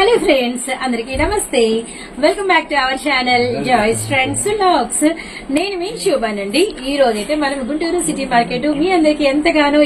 Hello friends, అందరికీ నమస్తే. Welcome back to our channel Joys trends vlogs. నేను మీ శోభానండి. ఈ రోజైతే మనం గుంటూరు సిటీ మార్కెట్ మీ అందరికి ఎంతగానో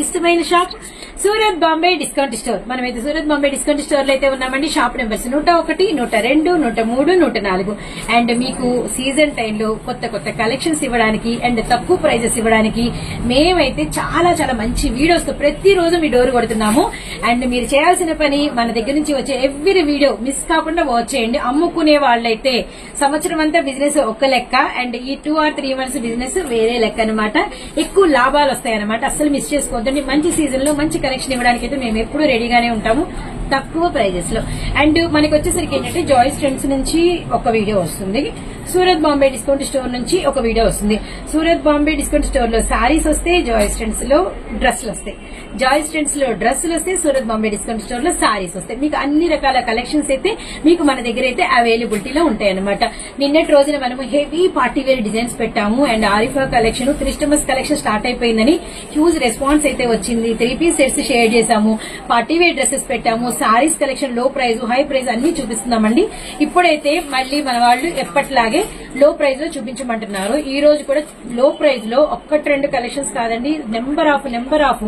ఇష్టమైన shop Surat Bombay discount store. మనమైతే సూరత్ బాంబే డిస్కౌంట్ స్టోర్ లో అయితే ఉన్నామండి. Shop numbers 101, 102, 103, 104. అండ్ మీకు సీజన్ టైంలో కొత్త కలెక్షన్స్ ఇవ్వడానికి అండ్ తక్కువ ప్రైజెస్ ఇవ్వడానికి మేమైతే చాలా మంచి వీడియోస్ తో ప్రతిరోజు మీ డోర్ కొడుతున్నాము. అండ్ మీరు చేయాల్సిన పని మన దగ్గర నుంచి వచ్చే ఎవ్రీ వీడియో మిస్ కాకుండా వాచ్ చేయండి. అమ్ముకునే వాళ్ళైతే సంవత్సరం అంతా బిజినెస్ ఒక్క లెక్క అండ్ ఈ 2 or 3 months బిజినెస్ వేరే లెక్క అనమాట. ఎక్కువ లాభాలు వస్తాయి అనమాట. అస్సలు మిస్ చేసుకోవద్దండి. మంచి సీజన్ లో మంచి కలెక్షన్ ఇవ్వడానికి అయితే మేము ఎప్పుడు రెడీగానే ఉంటాము తక్కువ ప్రైజెస్ లో. అండ్ మనకి వచ్చేసరికి ఏంటంటే జాయ్స్ ట్రెండ్స్ నుంచి ఒక వీడియో వస్తుంది, సూరత్ బాంబే డిస్కౌంట్ స్టోర్ నుంచి ఒక వీడియో వస్తుంది. సూరత్ బాంబే డిస్కౌంట్ స్టోర్ లో సారీస్ వస్తాయి, జాయ్స్ ట్రెండ్స్ లో డ్రెస్సులు వస్తాయి. జాయ్స్ ట్రెండ్స్ లో డ్రెస్సులు వస్తాయి, సూరత్ బాంబే డిస్కౌంట్ స్టోర్ లో సారీస్ వస్తాయి. మీకు అన్ని రకాల కలెక్షన్స్ అయితే మీకు మన దగ్గర అయితే అవైలబిలిటీలో ఉంటాయి అనమాట. నిన్నటి రోజున మనము హెవీ పార్టీ వేర్ డిజైన్స్ పెట్టాము and Arifa collection, Christmas collection start అయిపోయిందని హ్యూజ్ రెస్పాన్స్ అయితే వచ్చింది. 3 piece సెట్స్ షేర్ చేశాము, పార్టీ వేర్ డ్రెస్సెస్ పెట్టాము, సారీస్ కలెక్షన్ లో ప్రైస్ హై ప్రైస్ అన్ని చూపిస్తున్నామండి. ఇప్పుడైతే మళ్ళీ మన వాళ్ళు ఎప్పటిలాగే లో ప్రైస్ లో చూపించమంటున్నారు. ఈ రోజు కూడా లో ప్రైస్ లో 1-2 కలెక్షన్స్ కాదండి, నెంబర్ ఆఫ్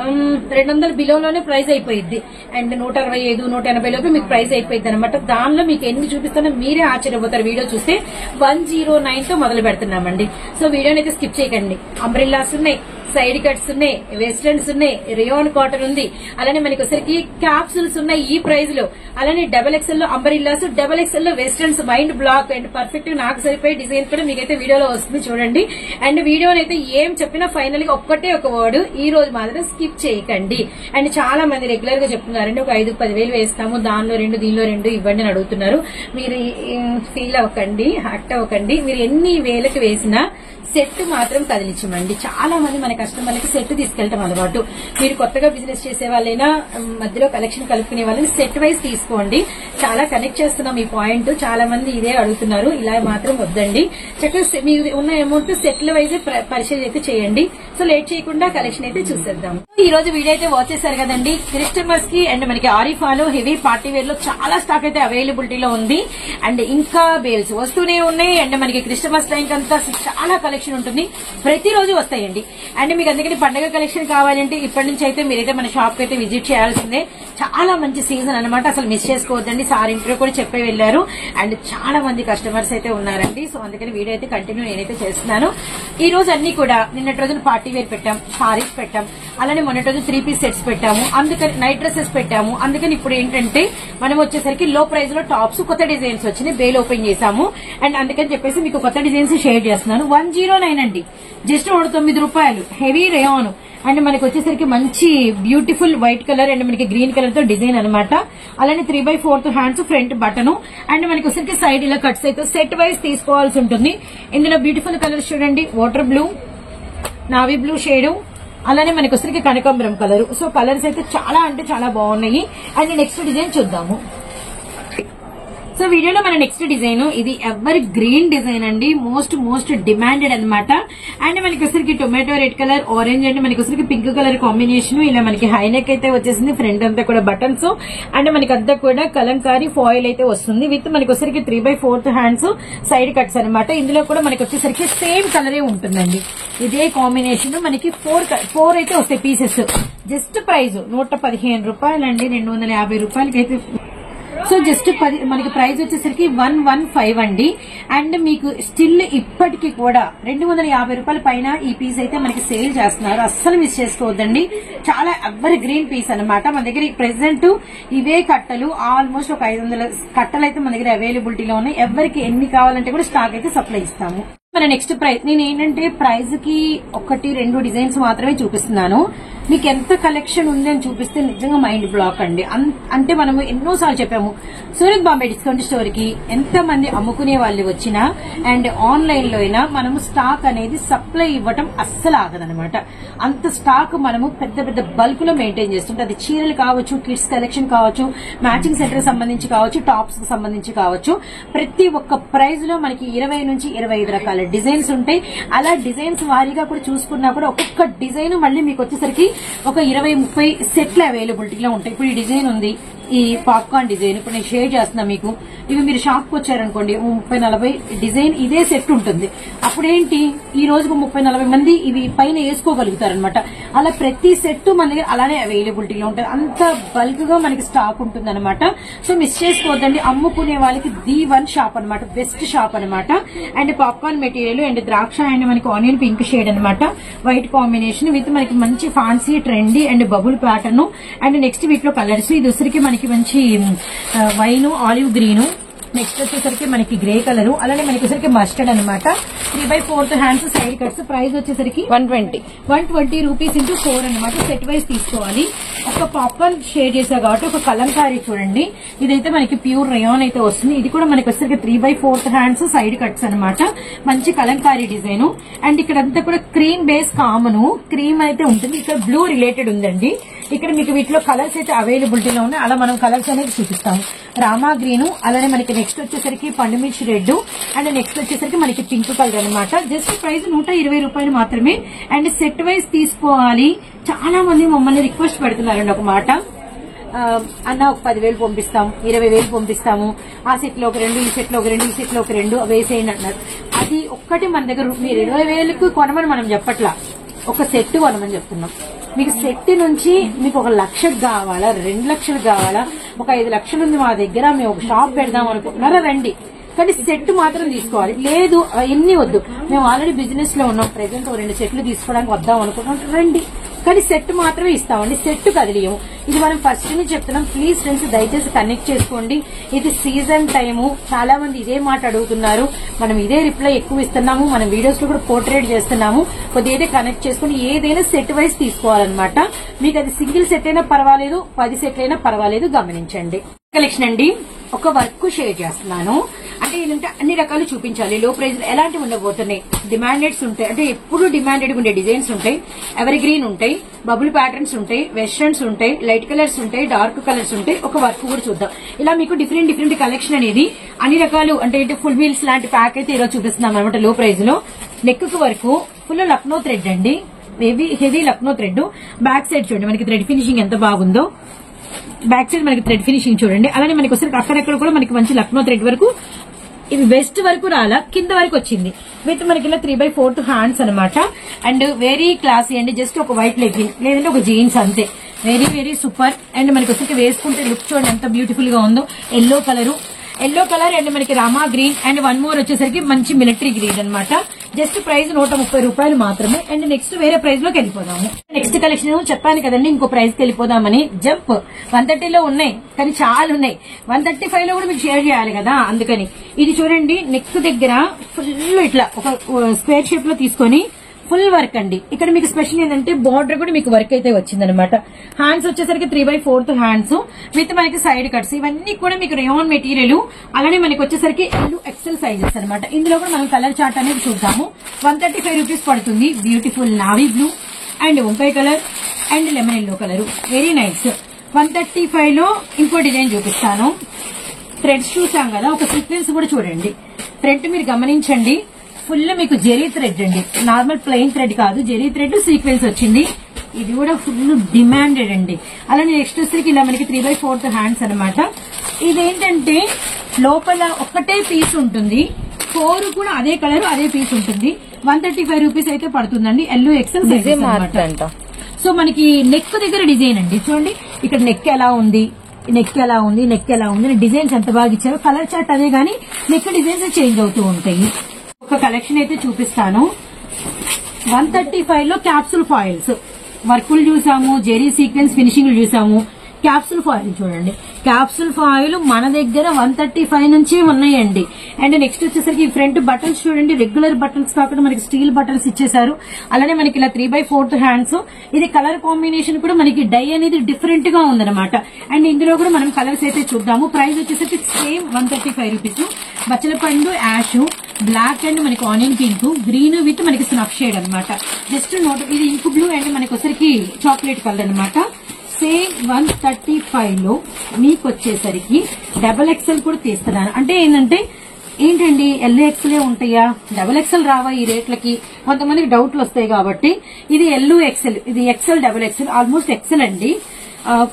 200 బిలోలోనే ప్రైస్ అయిపోయింది. అండ్ 165, 180 లోపు మీకు ప్రైస్ అయిపోయింది అనమాట. దానిలో మీకు ఎన్ని చూపిస్తానో మీరే ఆశ్చర్యపోతారు. వీడియో చూస్తే 109 తో మొదలు పెడుతున్నామండి. సో వీడియోని అయితే స్కిప్ చేయకండి. అంబ్రెల్లాస్ ఉన్నాయి, సైడ్ కట్స్ ఉన్నాయి, వెస్టర్న్స్ ఉన్నాయి, రియోన్ కాటన్ ఉంది, అలానే మనకి ఒకసారికి క్యాప్సూల్స్ ఉన్నాయి ఈ ప్రైస్ లో. అలానే XXL లో అంబ్రెల్లాస్, XXL లో westerns, mind block and perfect నాకు సరిపోయే డిజైన్ కూడా మీకైతే వీడియోలో వస్తుంది చూడండి. అండ్ వీడియోనైతే ఏం చెప్పినా ఫైనల్ గా ఒక వర్డ్, ఈ రోజు మాత్రం స్కిప్ చేయకండి. అండ్ చాలా మంది రెగ్యులర్ గా చెప్తున్నారండి, ఒక 5-10 వేలు వేస్తాము, దానిలో 2 దీనిలో 2 ఇవ్వండి అని అడుగుతున్నారు. మీరు ఫీల్ అవ్వకండి, హర్ట్ అవ్వకండి. మీరు ఎన్ని వేలకు వేసినా సెట్ మాత్రం కదిలించమండి. చాలా మంది మన కస్టమర్లకి సెట్ తీసుకెళ్తాం అలవాటు. మీరు కొత్తగా బిజినెస్ చేసే వాళ్ళైనా మధ్యలో కలెక్షన్ కలుపుకునే వాళ్ళని సెట్ వైజ్ తీసుకోండి. చాలా కనెక్ట్ చేస్తున్నాం ఈ పాయింట్. చాలా మంది ఇదే అడుగుతున్నారు. ఇలా మాత్రం వద్దండి. చక్కగా మీరు ఉన్న అమౌంట్ సెట్ల వైజ్ పరిశీలన అయితే చేయండి. సో లేట్ చేయకుండా కలెక్షన్ అయితే చూసేద్దాం. ఈ రోజు వీడియో అయితే వాచ్ చేశారు కదండి. క్రిస్టమస్ కి అండ్ మనకి ఆరిఫాలో హెవీ పార్టీ వేర్ లో చాలా స్టాక్ అయితే అవైలబిలిటీలో ఉంది. అండ్ ఇంకా బేల్స్ వస్తూనే ఉన్నాయి. అండ్ మనకి క్రిస్టమస్ టైం అంతా చాలా కలెక్షన్ ఉంటుంది, ప్రతిరోజు వస్తాయండి. అండ్ మీకు అందుకని పండుగ కలెక్షన్ కావాలంటే ఇప్పటి నుంచి అయితే మీరైతే మన షాప్ కి అయితే విజిట్ చేయాల్సిందే. చాలా మంచి సీజన్ అనమాట, అసలు మిస్ చేసుకోవద్దండి. సార్ ఇంట్లో కూడా చెప్పే వెళ్లారు. అండ్ చాలా మంది కస్టమర్స్ అయితే ఉన్నారండి. సో అందుకని వీడియో అయితే కంటిన్యూ నేనైతే చేస్తున్నాను. ఈ రోజు అన్ని కూడా నిన్నటి రోజున పార్టీ వేర్ పెట్టాం, సారీస్ పెట్టాం, అలానే మొన్నటి రోజు 3 piece సెట్స్ పెట్టాము, అందుకని నైట్ డ్రెస్సెస్ పెట్టాము. అందుకని ఇప్పుడు ఏంటంటే మనం వచ్చేసరికి లో ప్రైస్ లో టాప్స్ కొత్త డిజైన్స్ వచ్చినాయి, బేల్ ఓపెన్ చేశాము. అండ్ అందుకని చెప్పేసి మీకు కొత్త డిజైన్స్ షేర్ చేస్తున్నాను. 109 అండి, జస్ట్ 109 రూపాయలు. హెవీ రేయాన్ అండ్ మనకి వచ్చేసరికి మంచి బ్యూటిఫుల్ వైట్ కలర్ అండ్ మనకి గ్రీన్ కలర్ తో డిజైన్ అనమాట. అలానే 3/4 హ్యాండ్స్, ఫ్రంట్ బటన్ అండ్ మనకి వచ్చేసరికి సైడ్ ఇలా కట్స్ అయితే సెట్ వైజ్ తీసుకోవాల్సి ఉంటుంది. ఇందులో బ్యూటిఫుల్ కలర్స్ చూడండి, water blue, navy blue shade, అలానే మనకి వచ్చేసరికి కనకాంబరం కలర్. సో కలర్స్ అయితే చాలా అంటే చాలా బాగున్నాయి. అండ్ నెక్స్ట్ డిజైన్ చూద్దాము. సో వీడియోలో మన నెక్స్ట్ డిజైన్ ఇది ఎవర్ గ్రీన్ డిజైన్ అండి, మోస్ట్ డిమాండెడ్ అనమాట. అండ్ మనకి వచ్చరికి tomato red colour, orange and మనకి వచ్చరికి పింక్ కలర్ కాంబినేషన్. ఇలా మనకి హైనెక్ అయితే వచ్చేసింది, ఫ్రంట్ అంతా కూడా బటన్స్ అండ్ మనకి అంతా కూడా కలంకారీ ఫాయిల్ అయితే వస్తుంది. విత్ మనకి వచ్చరికి 3/4 హ్యాండ్స్, సైడ్ కట్స్ అనమాట. ఇందులో కూడా మనకి వచ్చేసరికి సేమ్ కలరే ఉంటుందండి, ఇదే కాంబినేషన్. మనకి 4 అయితే వస్తాయి పీసెస్. జస్ట్ ప్రైస్ 115 రూపాయలండి, 250 రూపాయలకి అయితే. సో జస్ట్ మనకి ప్రైస్ వచ్చేసరికి 115 అండి. అండ్ మీకు స్టిల్ ఇప్పటికీ కూడా 250 రూపాయల పైన ఈ పీస్ అయితే మనకి సేల్ చేస్తున్నారు. అస్సలు మిస్ చేసుకోవద్దండి. చాలా ఎవర్ గ్రీన్ పీస్ అనమాట. మన దగ్గర ప్రెసెంట్ ఇవే కట్టలు ఆల్మోస్ట్ ఒక 500 కట్టలు అయితే మన దగ్గర అవైలబిలిటీలో ఉన్నాయి. ఎవరికి ఎన్ని కావాలంటే కూడా స్టాక్ అయితే సప్లై ఇస్తాము. మన నెక్స్ట్ ప్రైస్ నేను ఏంటంటే ప్రైస్ కి 1-2 డిజైన్స్ మాత్రమే చూపిస్తున్నాను. మీకు ఎంత కలెక్షన్ ఉంది అని చూపిస్తే నిజంగా మైండ్ బ్లాక్ అండి. అంటే మనము ఎన్నోసార్లు చెప్పాము, సూరత్ బాంబే డిస్కౌంట్ స్టోర్ కి ఎంత మంది అమ్ముకునే వాళ్ళు వచ్చినా అండ్ ఆన్లైన్ లో అయినా మనము స్టాక్ అనేది సప్లై ఇవ్వటం అస్సలు ఆగదనమాట. అంత స్టాక్ మనము పెద్ద బల్క్ లో మెయింటైన్ చేస్తుంటే, అది చీరలు కావచ్చు, కిడ్స్ కలెక్షన్ కావచ్చు, మ్యాచింగ్ సెంటర్ సంబంధించి కావచ్చు, టాప్స్ కి సంబంధించి కావచ్చు, ప్రతి ఒక్క ప్రైజ్ లో మనకి 20 నుంచి 25 రకాల డిజైన్స్ ఉంటాయి. అలా డిజైన్స్ వారీగా కూడా చూసుకున్నా కూడా ఒక్కొక్క డిజైన్ మళ్ళీ మీకు వచ్చేసరికి ఒక 20-30 సెట్లు అవైలబిలిటీలో ఉంటాయి. ఇప్పుడు ఈ డిజైన్ ఉంది, ఈ పాప్కార్న్ డిజైన్ ఇప్పుడు నేను షేర్ చేస్తున్నా మీకు. ఇవి మీరు షాప్ కు వచ్చారనుకోండి 30-40 డిజైన్ ఇదే సెట్ ఉంటుంది. అప్పుడేంటి ఈ రోజుకు 30-40 మంది ఇవి పైన వేసుకోగలుగుతారనమాట. అలా ప్రతి సెట్ మన దగ్గర అలానే అవైలబిలిటీలో ఉంటుంది. అంత బల్క్ గా మనకి స్టాక్ ఉంటుంది అనమాట. సో మిస్ చేసుకోవద్దండి. అమ్ముకునే వాళ్ళకి ది వన్ షాప్ అనమాట, బెస్ట్ షాప్ అనమాట. అండ్ పాప్కార్న్ మెటీరియల్ అండ్ ద్రాక్ష అండ్ మనకి ఆనియన్ పింక్ షేడ్ అనమాట, వైట్ కాంబినేషన్ విత్ మనకి మంచి fancy trendy and bubble pattern. And next వీటిలో కలర్స్ ఇది వచ్చరికి మనకి మంచి వైన్, ఆలివ్ గ్రీన్, నెక్స్ట్ వచ్చేసరికి మనకి గ్రే కలర్, అలానే మనకి వచ్చరికి మస్టర్డ్ అనమాట. 3/4 హ్యాండ్స్ సైడ్ కట్స్. ప్రైస్ వచ్చేసరికి 120 రూపీస్ ఇంటూ 4 అనమాట. సెట్ వైజ్ తీసుకోవాలి. ఒక పాప్కార్న్ షేర్ చేసా కాబట్టి ఒక కలంకారీ చూడండి. ఇదైతే మనకి ప్యూర్ రేయాన్ అయితే వస్తుంది. ఇది కూడా మనకి వచ్చేసరికి 3/4 హ్యాండ్స్ సైడ్ కట్స్ అనమాట. మంచి కలంకారీ డిజైన్. అండ్ ఇక్కడ అంతా కూడా క్రీమ్ బేస్ కామన్ క్రీమ్ అయితే ఉంటుంది. ఇక్కడ బ్లూ రిలేటెడ్ ఉందండి. ఇక్కడ మీకు వీటిలో కలర్స్ అయితే అవైలబిలిటీలో ఉన్నాయి. అలా మనం కలర్స్ అనేది చూపిస్తాము. రామా గ్రీన్, అలానే మనకి నెక్స్ట్ వచ్చేసరికి పండుమిర్చి రెడ్, అండ్ నెక్స్ట్ వచ్చేసరికి మనకి పింక్ కలర్ అనమాట. జస్ట్ ప్రైస్ 120 రూపాయలు మాత్రమే. అండ్ సెట్ వైజ్ తీసుకోవాలి. చాలా మంది మమ్మల్ని రిక్వెస్ట్ పెడుతున్నారండి ఒక మాట, అన్న ఒక 10,000 పంపిస్తాం, 20,000 పంపిస్తాము, ఆ సెట్ లో ఒక 2, ఈ సెట్ లో ఒక 2, ఈ సెట్ లో ఒక 2 వేసేయండి అంటున్నారు. అది ఒక్కటి మన దగ్గర మీరు 20,000కు కొనమని మనం చెప్పట్లా, ఒక సెట్ కొనమని చెప్తున్నాం. మీకు సెట్ నుంచి మీకు 1 లక్షకు కావాలా, 2 లక్షలకు కావాలా, ఒక 5 లక్షలు ఉంది మా దగ్గర, మేము ఒక షాప్ పెడదాం అనుకుంటున్నారా రండి. కానీ సెట్ మాత్రం తీసుకోవాలి. లేదు ఎన్ని వద్దు, మేము ఆల్రెడీ బిజినెస్ లో ఉన్నాం, ప్రెసెంట్ 2 సెట్లు తీసుకోవడానికి వద్దాం అనుకుంటున్నాం రండి. కానీ సెట్ మాత్రమే ఇస్తామండి, సెట్ కదిలియము. ఇది మనం ఫస్ట్ నుంచి చెప్తున్నాం. ప్లీజ్ ఫ్రెండ్స్ దయచేసి కనెక్ట్ చేసుకోండి. ఇది సీజన్ టైము, చాలా మంది ఇదే మాట అడుగుతున్నారు. మనం ఇదే రిప్లై ఎక్కువ ఇస్తున్నాము, మన వీడియోస్ లో కూడా పోర్ట్రేట్ చేస్తున్నాము. కొద్దిగా కనెక్ట్ చేసుకుని ఏదైనా సెట్ వైజ్ తీసుకోవాలన్నమాట. మీకు అది సింగిల్ సెట్ అయినా పర్వాలేదు, 10 సెట్లు అయినా పర్వాలేదు, గమనించండి. కలెక్షన్ అండి, ఒక వర్క్ షేర్ చేస్తున్నాను. అంటే ఏంటంటే అన్ని రకాలు చూపించాలి. లో ప్రైస్ ఎలాంటివి ఉండబోతున్నాయి, డిమాండెడ్స్ ఉంటాయి, అంటే ఎప్పుడు డిమాండెడ్ ఉండే డిజైన్స్ ఉంటాయి, ఎవర్ గ్రీన్ ఉంటాయి, బబుల్ ప్యాటర్న్స్ ఉంటాయి, వెస్టర్న్స్ ఉంటాయి, లైట్ కలర్స్ ఉంటాయి, డార్క్ కలర్స్ ఉంటాయి. ఒక వర్క్ కూడా చూద్దాం. ఇలా మీకు డిఫరెంట్ కలెక్షన్ అనేది అన్ని రకాలు అంటే ఫుల్ వీల్స్ లాంటి ప్యాక్ అయితే ఈరోజు చూపిస్తున్నాం అనమాట. లో ప్రైస్ లో నెక్ కు వరకు ఫుల్ లక్నో థ్రెడ్ అండి, heavy Lucknow thread. Back side చూడండి మనకి థ్రెడ్ ఫినిషింగ్ ఎంత బాగుందో. బ్యాక్ సైడ్ మనకి థ్రెడ్ ఫినిషింగ్ చూడండి. అలానే మనకి వచ్చేసరికి అక్కడెక్కడ కూడా మనకి మంచి లక్నో థ్రెడ్ వరకు, ఇది వెస్ట్ వరకు రాలా, కింద వరకు వచ్చింది. విత్ మనకి ఇలా 3/4 హ్యాండ్స్ అనమాట. అండ్ వెరీ క్లాసీ అండి. జస్ట్ ఒక వైట్ లెగ్గిన్ లేదంటే ఒక జీన్స్ అంతే. Very super. అండ్ మనకి వచ్చి వేసుకుంటే లుక్ చూడండి ఎంత బ్యూటిఫుల్ గా ఉందో. ఎల్లో కలర్ అండ్ మనకి రామా గ్రీన్ అండ్ 1 మోర్ వచ్చేసరికి మంచి మిలిటరీ గ్రీన్ అనమాట. జస్ట్ ప్రైస్ 130 రూపాయలు మాత్రమే. అండ్ నెక్స్ట్ వేరే ప్రైస్ లోకి వెళ్ళిపోదాము. నెక్స్ట్ కలెక్షన్ చెప్పాను కదండి, ఇంకో ప్రైస్ కి వెళ్ళిపోదామని. జంప్ 130లో ఉన్నాయి, కానీ చాలా ఉన్నాయి. 135 లో కూడా మీకు షేర్ చేయాలి కదా, అందుకని. ఇది చూడండి, నెక్ దగ్గర ఫుల్ ఇట్లా ఒక స్క్వేర్ షేప్ లో తీసుకొని ఫుల్ వర్క్ అండి. ఇక్కడ మీకు స్పెషల్ ఏంటంటే బార్డర్ కూడా మీకు వర్క్ అయితే వచ్చిందనమాట. హ్యాండ్స్ వచ్చేసరికి 3/4 హ్యాండ్స్ విత్ మనకి సైడ్ కట్స్. ఇవన్నీ కూడా మీకు రేయాన్ మెటీరియల్. అలానే మనకి వచ్చేసరికి XL సైజెస్ అనమాట. ఇందులో కూడా మనం కలర్ చార్ట్ అనేది చూద్దాము. 135 రూపీస్ పడుతుంది. బ్యూటిఫుల్ నావీ బ్లూ అండ్ వంకాయ colour and lemon yellow colour, very nice. 135 లో ఇంకో డిజైన్ చూపిస్తాను. థ్రెడ్స్ చూసాం కదా, ఒక సీక్వెన్స్ కూడా చూడండి. ఫ్రంట్ మీరు గమనించండి, ఫుల్ మీకు జెరీ థ్రెడ్ అండి, నార్మల్ ప్లెయిన్ థ్రెడ్ కాదు, జెరీ థ్రెడ్ సీక్వెన్స్ వచ్చింది. ఇది కూడా ఫుల్ డిమాండెడ్ అండి. అలానే నెక్స్ట్ వచ్చేసరికి ఇలా మనకి 3/4 హ్యాండ్స్ అనమాట. ఇదేంటంటే లోపల ఒక్కటే పీస్ ఉంటుంది, 4 కూడా అదే కలర్ అదే పీస్ ఉంటుంది. 135 రూపీస్ అయితే పడుతుందండి. XL సైజ్ అనమాట. సో మనకి నెక్ దగ్గర డిజైన్ అండి చూడండి. ఇక్కడ నెక్ ఎలా ఉంది, నెక్ ఎలా ఉంది, డిజైన్స్ ఎంత బాగా ఇచ్చారో. కలర్ చార్ట్ అదే గానీ నెక్ డిజైన్స్ చేంజ్ అవుతూ ఉంటాయి. ఒక కలెక్షన్ అయితే చూపిస్తాను. 135 లో క్యాప్సూల్ ఫాయిల్స్ వర్కులు చూసాము, జెరీ సీక్వెన్స్ ఫినిషింగ్ చూసాము. క్యాప్సూల్ ఫాయిల్ చూడండి. క్యాప్సూల్ ఫాయిల్ మన దగ్గర 135 నుంచి ఉన్నాయండి. అండ్ నెక్స్ట్ వచ్చేసరికి ఫ్రంట్ బటన్స్ చూడండి, రెగ్యులర్ బటన్స్ కాకుండా మనకి స్టీల్ బటన్స్ ఇచ్చేసారు. అలానే మనకి ఇలా 3/4 హ్యాండ్స్. ఇది కలర్ కాంబినేషన్ కూడా మనకి డై అనేది డిఫరెంట్ గా ఉందన్నమాట. అండ్ ఇందులో కూడా మనం కలర్స్ అయితే చూద్దాము. ప్రైస్ వచ్చేసరికి సేమ్ 135 రూపీస్. బచ్చల పండు యాష్, బ్లాక్ అండ్ మనకి ఆనియన్ పింక్, గ్రీన్ విత్ మనకి స్నఫ్ షేడ్ అనమాట. జస్ట్ నోట్, ఇది ఇంక్ బ్లూ అండ్ మనకి వచ్చరికి చాక్లెట్ కలర్ అనమాట. సేమ్ 135 లో మీకు వచ్చేసరికి XXL కూడా తీస్తున్నాను. అంటే ఏంటండి LXL ఉంటాయా, XXL రావా ఈ రేట్లకి, కొంతమందికి డౌట్లు వస్తాయి కాబట్టి. ఇది LXL, ఇది XL, XXL, ఆల్మోస్ట్ XL అండి.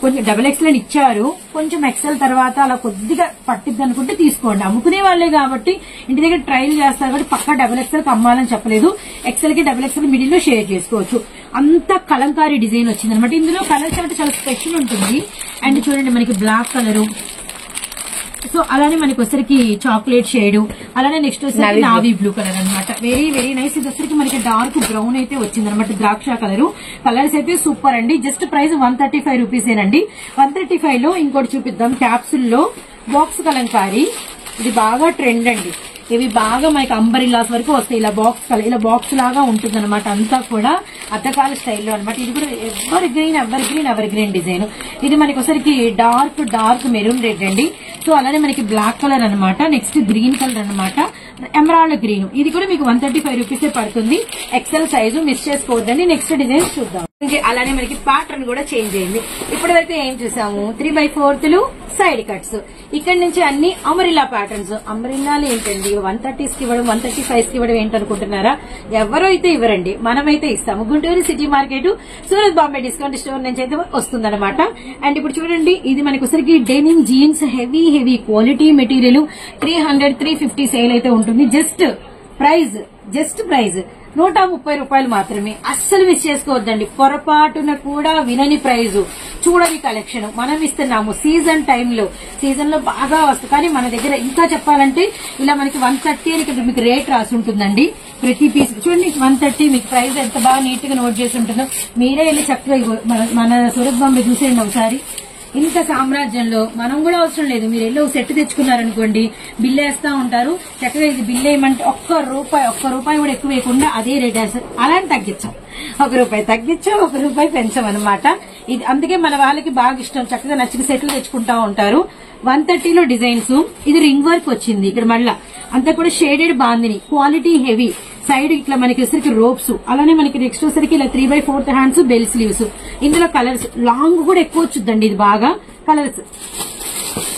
కొంచెం XXL ఇచ్చారు, కొంచెం XL తర్వాత అలా కొద్దిగా పట్టిద్ది అనుకుంటే తీసుకోండి. అమ్ముకునే వాళ్ళే కాబట్టి ఇంటి దగ్గర ట్రైల్ చేస్తారు కాబట్టి పక్కా XXL అమ్మాలని చెప్పలేదు. XL కి XXL మిడిల్ లో షేర్ చేసుకోవచ్చు. అంత కలంకారీ డిజైన్ వచ్చింది అనమాట. ఇందులో కలర్స్ అంటే చాలా స్పెషల్ ఉంటుంది. అండ్ చూడండి మనకి బ్లాక్ కలరు, సో అలానే మనకి వచ్చరికి చాక్లెట్ షేడ్, అలానే నెక్స్ట్ వచ్చేసరికి నావీ బ్లూ కలర్ అనమాట. Very very nice. ఇది వచ్చరికి మనకి డార్క్ బ్రౌన్ అయితే వచ్చింది అనమాట, ద్రాక్ష కలర్. కలర్స్ అయితే సూపర్ అండి. Just price 135 రూపీసేనండి. 135 లో ఇంకోటి చూపిద్దాం. క్యాప్సూల్ లో బాక్స్ కలంకారీ, ఇది బాగా ట్రెండ్ అండి. ఇవి బాగా మనకి అంబరిల్లాస్ వరకు వస్తాయి. ఇలా బాక్స్ కలర్, ఇలా బాక్స్ లాగా ఉంటుంది అనమాట. అంతా కూడా అద్దకాల స్టైల్లో అనమాట. ఇది కూడా ఎవర్ గ్రీన్ డిజైన్. ఇది మనకి ఒకసారికి డార్క్ మెరూన్ రెడ్ అండి. సో అలానే మనకి బ్లాక్ కలర్ అనమాట. నెక్స్ట్ గ్రీన్ కలర్ అనమాట, ఎమరాల్డ్ గ్రీన్. ఇది కూడా మీకు 135 రూపీసే పడుతుంది. XL సైజు మిస్ చేసుకోవద్దండి. నెక్స్ట్ డిజైన్ చూద్దాం. అలానే మనకి ప్యాటర్న్ కూడా చేంజ్ అయింది. ఇప్పటివరకు ఏం చూసాము, 3/4 సైడ్ కట్స్. ఇక్కడ నుంచి అన్ని అమరిల్లా ప్యాటర్న్స్. అమరిల్లాలు ఏంటండి 130s కి ఇవ్వడం, 135s కి ఇవ్వడం ఏంటనుకుంటున్నారా? ఎవరో అయితే ఇవ్వరండి, మనమైతే ఇస్తాము. Guntur city market, Surat Bombay discount store నుంచి అయితే వస్తుందన్నమాట. అండ్ ఇప్పుడు చూడండి, ఇది మనకి ఒకసారికి denim jeans heavy quality material 300-350 sale అయితే ఉంటుంది. జస్ట్ ప్రైజ్ 130 రూపాయలు మాత్రమే. అస్సలు మిస్ చేసుకోవద్దండి. పొరపాటున కూడా వినని ప్రైజు, చూడని కలెక్షన్ మనం ఇస్తున్నాము. సీజన్ టైంలో, సీజన్ లో బాగా వస్తుంది. కానీ మన దగ్గర ఇంకా చెప్పాలంటే ఇలా మనకి 130 అని ఇక్కడ మీకు రేట్ రాసి ఉంటుందండి. ప్రతి పీస్ చూడండి 130. మీకు ప్రైస్ ఎంత బాగా నీట్ గా నోట్ చేసి ఉంటుందో మీరే వెళ్ళి చక్కగా మన సూరత్ బాంబే చూసేయండి ఒకసారి. ఇంత సామ్రాజ్యంలో మనం కూడా అవసరం లేదు. మీరు వెళ్ళి ఒక సెట్ తెచ్చుకున్నారనుకోండి, బిల్ వేస్తా ఉంటారు. చక్కగా ఇది బిల్ వేయమంటే ఒక్క రూపాయి కూడా ఎక్కువ వేయకుండా అదే రేట్ వేస్తారు. అలానే తగ్గించాం, ₹1 పెంచాం అనమాట. ఇది అందుకే మన వాళ్ళకి బాగా ఇష్టం. చక్కగా నచ్చిన సెట్లు తెచ్చుకుంటా ఉంటారు. 130లో డిజైన్స్. ఇది రింగ్ వర్క్ వచ్చింది ఇక్కడ. మళ్ళా అంతా కూడా shaded bandhani, quality heavy. Side ఇట్లా మనకి వచ్చరికి రోప్స్, అలానే మనకి నెక్స్ట్ వచ్చరికి ఇలా 3/4 హ్యాండ్స్, బెల్ స్లీవ్స్. ఇందులో కలర్స్ లాంగ్ కూడా ఎక్కువ వచ్చుద్దండి. ఇది బాగా కలర్స్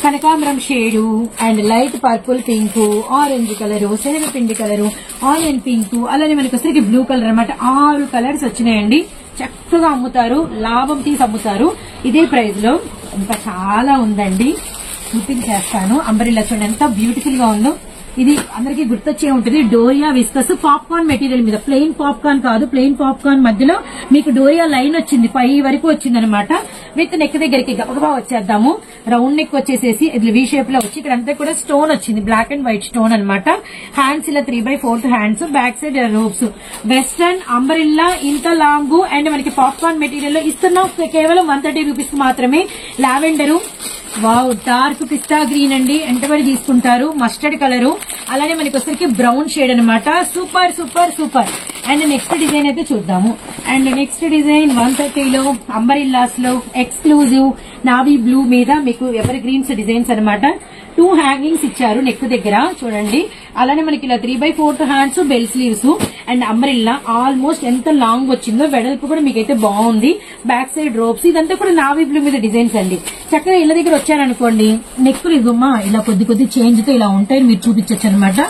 కనకాంబరం shade and light purple pink, orange colour, శనగపిండి కలరు, ఆనియన్ పింక్, అలానే మనకి వచ్చరికి బ్లూ కలర్ అనమాట. 6 కలర్స్ వచ్చినాయండి. చక్కగా అమ్ముతారు, లాభం తీసి అమ్ముతారు. ఇదే ప్రైస్ లో ఇంకా చాలా ఉందండి, చూపించేస్తాను. అంబ్రెల్లా చూడండి ఎంత బ్యూటిఫుల్ గా ఉందో. ఇది అందరికీ గుర్తొచ్చే ఉంటుంది. డోరియా విస్కస్ పాప్కార్న్ మెటీరియల్ మీద, ప్లెయిన్ పాప్కార్న్ కాదు, ప్లెయిన్ పాప్కార్న్ మధ్యలో మీకు డోరియా లైన్ వచ్చింది, పై వరకు వచ్చింది అనమాట. విత్ నెక్ దగ్గరికి గబగబా వచ్చేద్దాము. రౌండ్ నెక్ వచ్చేసేసి ఇది వి షేప్ లో వచ్చి ఇక్కడ అంతా కూడా స్టోన్ వచ్చింది, బ్లాక్ అండ్ వైట్ స్టోన్ అనమాట. హ్యాండ్స్ ఇలా 3/4 hands, back side ropes. Western umbrella ఇంత లాంగ్ అండ్ మనకి పాప్కార్న్ మెటీరియల్ లో ఇస్తున్నాం కేవలం 130 రూపీస్ మాత్రమే. లావెండరు, వావ్, డార్క్ పిస్తా గ్రీన్ అండి. ఎంతవరకు తీసుకుంటారు? మస్టర్డ్ కలరు, అలానే మనకి వచ్చరికి బ్రౌన్ షేడ్ అనమాట. సూపర్. అండ్ నెక్స్ట్ డిజైన్ అయితే చూద్దాము. అండ్ నెక్స్ట్ డిజైన్ 130లో అంబరిల్లాస్ లో ఎక్స్క్లూజివ్ నావీ బ్లూ మీద మీకు ఎవర్ గ్రీన్స్ డిజైన్స్ అనమాట. 2 హ్యాంగింగ్స్ ఇచ్చారు నెక్ దగ్గర చూడండి. అలానే మనకి ఇలా 3/4 hands, bell sleeves and umbrella. Almost ఎంత లాంగ్ వచ్చిందో, వెడల్పు కూడా మీకైతే బాగుంది. Back side ropes. ఇదంతా కూడా నావీ బ్లూ మీద డిజైన్స్ అండి. చక్కగా ఇళ్ళ దగ్గర వచ్చారనుకోండి, నెక్కులు ఇవ్వమ్మా ఇలా కొద్ది చేంజ్ తో ఇలా ఉంటాయని మీరు చూపించచ్చు అనమాట.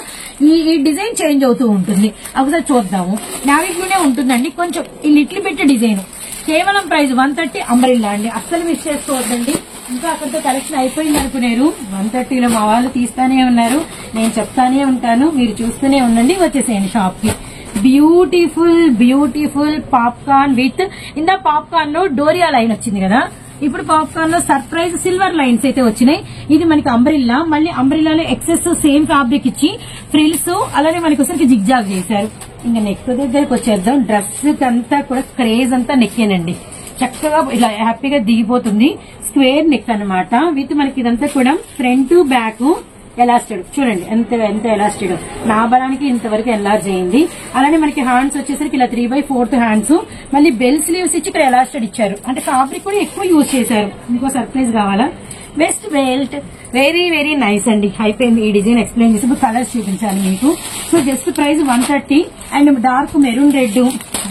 ఈ డిజైన్ చేంజ్ అవుతూ ఉంటుంది. ఒకసారి చూద్దాము. నావీ బ్లూనే ఉంటుందండి, కొంచెం ఈ లిటిల్ బిట్ డిజైన్. కేవలం ప్రైస్ 130 అంబ్రెల్లా అండి. అస్సలు మిస్ చేసుకోవద్దండి. ఇంకా అక్కడితో కలెక్షన్ అయిపోయింది అనుకున్నారు. 130లో మా వాళ్ళు తీస్తానే ఉన్నారు, నేను చెప్తానే ఉంటాను, మీరు చూస్తూనే ఉండండి. వచ్చేసేయండి షాప్ కి. బ్యూటిఫుల్ పాప్కార్న్ విత్ ఇందా పాప్కార్న్ లో డోరియా లైన్ వచ్చింది కదా, ఇప్పుడు పాప్కార్న్ లో సర్ప్రైజ్ సిల్వర్ లైన్స్ అయితే వచ్చినాయి. ఇది మనకి అంబ్రెల్లా, మళ్ళీ అంబ్రెల్లాలో ఎక్సెస్ సేమ్ ఫ్యాబ్రిక్ ఇచ్చి ఫ్రిల్స్, అలానే మనకి ఒకసారి జిగ్జాగ్ చేశారు. ఇంకా నెక్ దగ్గరకు వచ్చేద్దాం. డ్రెస్ అంతా కూడా క్రేజ్ అంతా నెక్కేనండి. చక్కగా ఇలా హ్యాపీగా దిగిపోతుంది. స్క్వేర్ నెక్ అనమాట. విత్ మనకి ఇదంతా కూడా ఫ్రంట్ బ్యాక్ ఎలాస్టెడ్ చూడండి ఎంత ఎలాస్టెడ్. నా బలానికి ఇంతవరకు ఎన్లార్జ్ అయింది. అలానే మనకి హ్యాండ్స్ వచ్చేసరికి ఇలా 3/4 హ్యాండ్స్, మళ్ళీ బెల్ స్లీవ్స్ ఇచ్చి ఇక్కడ ఎలాస్టెడ్ ఇచ్చారు. అంటే ఫ్యాబ్రిక్ కూడా ఎక్కువ యూజ్ చేశారు. ఇంకో సర్ప్రైజ్ కావాలా? West belt. వెరీ నైస్ అండి. అయిపోయింది ఈ డిజైన్ ఎక్స్ప్లెయిన్ చేసి. ఇప్పుడు కలర్స్ చూపించాలి మీకు. So just price 130 and dark maroon red,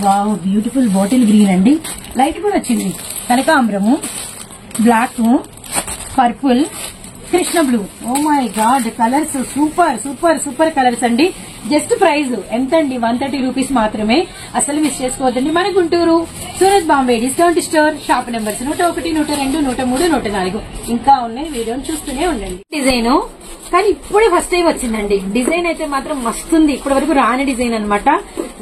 wow beautiful bottle green అండి. లైట్ కూడా వచ్చింది. కనకాంబరము, black, purple, Krishna blue. Oh my god, colours super colours అండి. జస్ట్ ప్రైస్ ఎంత అండి 130 రూపీస్ మాత్రమే. అసలు మిస్ చేసుకోవద్దండి. మన Guntur Surat Bombay discount store. Shop numbers 101, 102, 103, 104 ఇంకా ఉన్నాయి. వీడియోని చూస్తూనే ఉండండి. డిజైన్ కానీ ఇప్పుడే ఫస్ట్ టైం వచ్చిందండి. డిజైన్ అయితే మాత్రం మస్తుంది. ఇప్పటి వరకు రాని డిజైన్ అనమాట.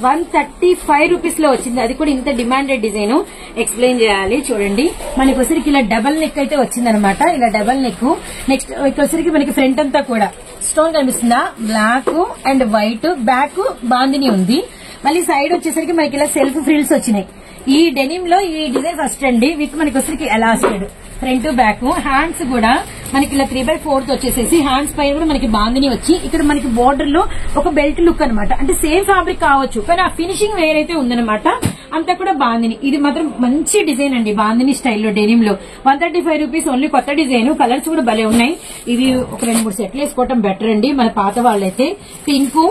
135 రూపీస్ లో వచ్చింది. అది కూడా ఇంత డిమాండెడ్ డిజైన్. ఎక్స్ప్లెయిన్ చేయాలి చూడండి. మనకి వచ్చరికి ఇలా డబల్ నెక్ అయితే వచ్చిందనమాట. ఇలా డబల్ నెక్. నెక్స్ట్ వచ్చరికి మనకి ఫ్రంట్ అంతా కూడా స్టోన్ కనిపిస్తుందా, black and white. Back bandhani ఉంది. మళ్ళీ సైడ్ వచ్చేసరికి మనకి ఇలా సెల్ఫ్ ఫ్రిల్స్ వచ్చినాయి. ఈ డెనిమ్ లో ఈ డిజైన్ ఫస్ట్ అండి. విత్ మనకి వచ్చరికి ఎలాస్టెడ్ ఫ్రంట్ బ్యాక్. హ్యాండ్స్ కూడా మనకి ఇలా 3/4 వచ్చేసేసి హ్యాండ్స్ పైన కూడా మనకి బాందిని వచ్చి ఇక్కడ మనకి బోర్డర్ లో ఒక బెల్ట్ లుక్ అనమాట. అంటే సేమ్ ఫ్యాబ్రిక్ కావచ్చు కానీ ఆ ఫినిషింగ్ వేరైతే ఉందనమాట. అంతా కూడా బాందిని. ఇది మాత్రం మంచి డిజైన్ అండి. బాందిని స్టైల్లో డెనిమ్ లో 135 రూపీస్ ఓన్లీ. కొత్త డిజైన్. కలర్స్ కూడా భలే ఉన్నాయి. ఇది ఒక 2-3 సెట్లు వేసుకోవటం బెటర్ అండి. మన పాత వాళ్ళైతే పింక్,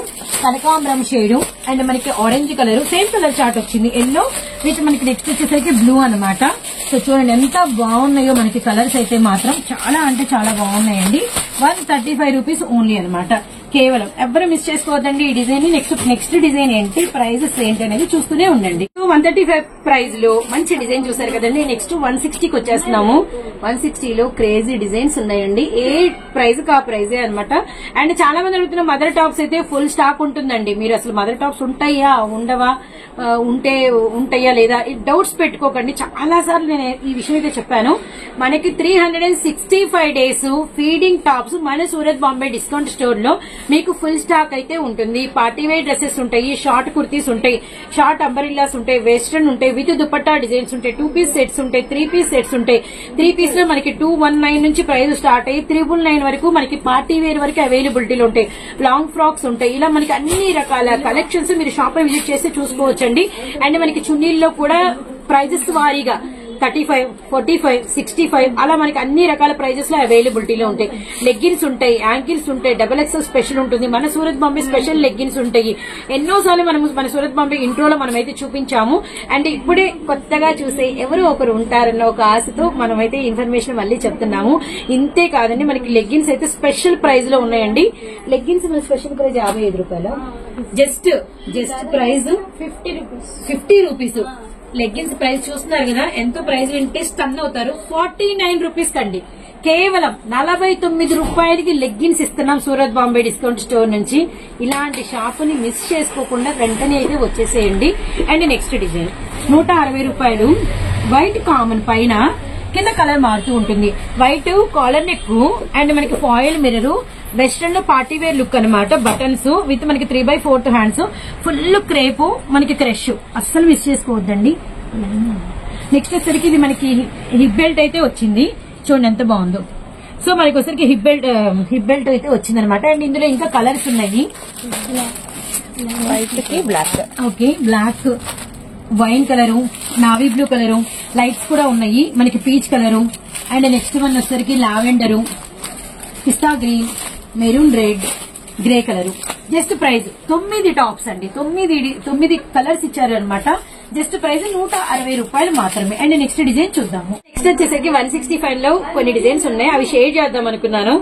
కనకాంబరం షేడ్ అండ్ మనకి orange colour same colour chart వచ్చింది. ఎల్లో విత్ మనకి నెక్స్ట్ వచ్చేసరికి బ్లూ అనమాట. సో చూడండి ఎంత బాగున్నాయో మనకి కలర్స్ అయితే మాత్రం చాలా అంటే చాలా బాగున్నాయండి. 135 రూపీస్ ఓన్లీ అనమాట. కేవలం ఎవరు మిస్ చేసుకోవద్దండి ఈ డిజైన్. నెక్స్ట్ డిజైన్ ఏంటి, ప్రైజెస్ ఏంటి అనేది చూస్తూనే ఉండండి. 135 ప్రైజ్ లో మంచి డిజైన్ చూసారు కదండి. నెక్స్ట్ 160కి వచ్చేస్తున్నాము. 160లో క్రేజీ డిజైన్స్ ఉన్నాయండి. ఏ ప్రైజ్ కా ప్రైజే అనమాట. అండ్ చాలా మంది అడుగుతున్న మదర్ టాప్స్ అయితే ఫుల్ స్టాక్ ఉంటుందండి. మీరు అసలు మదర్ టాప్స్ ఉంటాయా ఉండవా, ఉంటాయా లేదా ఈ డౌట్స్ పెట్టుకోకండి. చాలా సార్లు నేను ఈ విషయం అయితే చెప్పాను. మనకి 365 డేస్ ఫీడింగ్ టాప్స్ మన సూరత్ బాంబే డిస్కౌంట్ స్టోర్ లో మీకు ఫుల్ స్టాక్ అయితే ఉంటుంది. పార్టీ వేర్ డ్రెస్సెస్ ఉంటాయి, షార్ట్ కుర్తీస్ ఉంటాయి, షార్ట్ అంబరిల్లాస్ ఉంటాయి, వెస్ట్రన్ ఉంటాయి, విత్ దుపట్టా డిజైన్స్ ఉంటాయి, 2 పీస్ సెట్స్ ఉంటాయి, 3 పీస్ సెట్స్ ఉంటాయి. 3 పీస్ లో మనకి 219 నుంచి ప్రైస్ స్టార్ట్ అయ్యి 399 వరకు మనకి పార్టీ వేర్ వరకు అవైలబిలిటీలో ఉంటాయి. లాంగ్ ఫ్రాక్స్ ఉంటాయి. ఇలా మనకి అన్ని రకాల కలెక్షన్స్ మీరు షాప్ లో విజిట్ చేసి చూసుకోవచ్చండి. అండ్ మనకి చున్నీల్లో కూడా ప్రైజెస్ వారీగా 35, 45, 65 అలా మనకి అన్ని రకాల ప్రైజెస్ లో అవైలబిలిటీలో ఉంటాయి. లెగ్గిన్స్ ఉంటాయి, యాంకిల్స్ ఉంటాయి, XXL స్పెషల్ ఉంటుంది. మన సూరత్ బాంబే స్పెషల్ లెగ్గిన్స్ ఉంటాయి. ఎన్నోసార్లు మనం మన సూరత్ బాంబే ఇంట్రోలో మనమైతే చూపించాము. అండ్ ఇప్పుడే కొత్తగా చూసే ఎవరో ఒకరు ఉంటారన్న ఒక ఆశతో మనమైతే ఇన్ఫర్మేషన్ మళ్ళీ చెప్తున్నాము. ఇంతే కాదండి, మనకి లెగ్గిన్స్ అయితే స్పెషల్ ప్రైజ్ లో ఉన్నాయండి. లెగ్గిన్స్ మన స్పెషల్ ప్రైజ్ 55 రూపాయలు. Just prize 50 rupees. Leggings price చూస్తున్నారు కదా, ఎంతో ప్రైస్ వింటే స్టన్ అవుతారు. 49 రూపీస్ కండి. కేవలం 49 రూపాయలకి లెగ్గిన్స్ ఇస్తున్నాం సూరత్ బాంబే డిస్కౌంట్ స్టోర్ నుంచి. ఇలాంటి షాపుని మిస్ చేసుకోకుండా వెంటనే అయితే వచ్చేసేయండి. అండ్ నెక్స్ట్ డిజైన్ 160 రూపాయలు. వైట్ కామన్ పైన కింద కలర్ మారుతూ ఉంటుంది. వైట్ కాలర్ నెక్ అండ్ మనకి ఫాయిల్ మిర్రర్, వెస్టర్న్ లో పార్టీ వేర్ లుక్ అనమాట. బటన్స్ విత్ మనకి 3/4 హ్యాండ్స్, ఫుల్ క్రేపు, మనకి క్రష్. అస్సలు మిస్ చేసుకోవద్దండి. నెక్స్ట్ వచ్చరికి ఇది మనకి హిప్ బెల్ట్ అయితే వచ్చింది. చూడండి ఎంత బాగుందో. సో మనకి వచ్చరికి హిప్ బెల్ట్ అయితే వచ్చింది అనమాట. అండ్ ఇందులో ఇంకా కలర్స్ ఉన్నాయి. వైట్ కి black. Okay, black, wine colour, navy blue colour, lights కూడా ఉన్నాయి. మనకి peach colour and next one వచ్చరికి lavender, pista green, maroon red, grey colour. Just price 9 tops అండి. 9 కలర్స్ ఇచ్చారు అనమాట. జస్ట్ ప్రైస్ 160 రూపాయలు మాత్రమే. అండ్ నెక్స్ట్ డిజైన్ చూద్దాము. నెక్స్ట్ వచ్చేసరికి 165 లో కొన్ని డిజైన్స్ ఉన్నాయి. అవి షేర్ చేద్దాం అనుకున్నాను.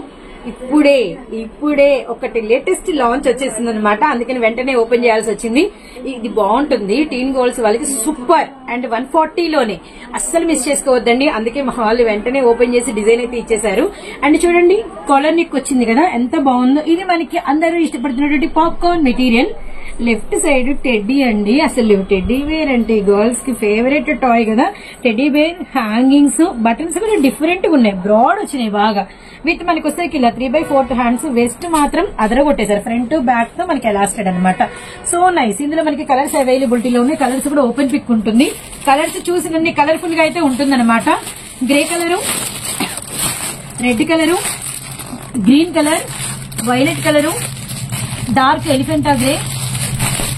ఇప్పుడే ఒకటి లేటెస్ట్ లాంచ్ వచ్చేసింది అనమాట. అందుకని వెంటనే ఓపెన్ చేయాల్సి వచ్చింది. ఇది బాగుంటుంది. టీన్ గోల్స్ వాళ్ళకి సూపర్. అండ్ 140లోనే అస్సలు మిస్ చేసుకోవద్దండి. అందుకే మా వాళ్ళు వెంటనే ఓపెన్ చేసి డిజైన్ అయితే ఇచ్చేసారు. అండ్ చూడండి కాలర్ నెక్ వచ్చింది కదా, ఎంత బాగుందో. ఇది మనకి అందరూ ఇష్టపడుతున్నటువంటి popcorn material. Left side teddy అండి. అసలు టెడ్డీ బేర్ అంటే గర్ల్స్ కి ఫేవరెట్ టాయ్ కదా. టెడ్డీ బేర్ హ్యాంగింగ్స్, బటన్స్ కూడా డిఫరెంట్ గా ఉన్నాయి. బ్రాడ్ వచ్చినాయి బాగా. విత్ మనకి వస్తే ఇలా 3/4 హ్యాండ్స్. వెస్ట్ మాత్రం అదరగొట్టేశారు. ఫ్రంట్ బ్యాక్ తో మనకి ఎలాస్టెడ్ అనమాట. So nice. ఇందులో మనకి కలర్స్ అవైలబిలిటీలో ఉన్నాయి. కలర్స్ కూడా ఓపెన్ పిక్ ఉంటుంది. కలర్స్ చూసినన్ని కలర్ఫుల్ గా అయితే ఉంటుందన్నమాట. Grey colour, red colour, green colour, violet colour, dark elephant grey,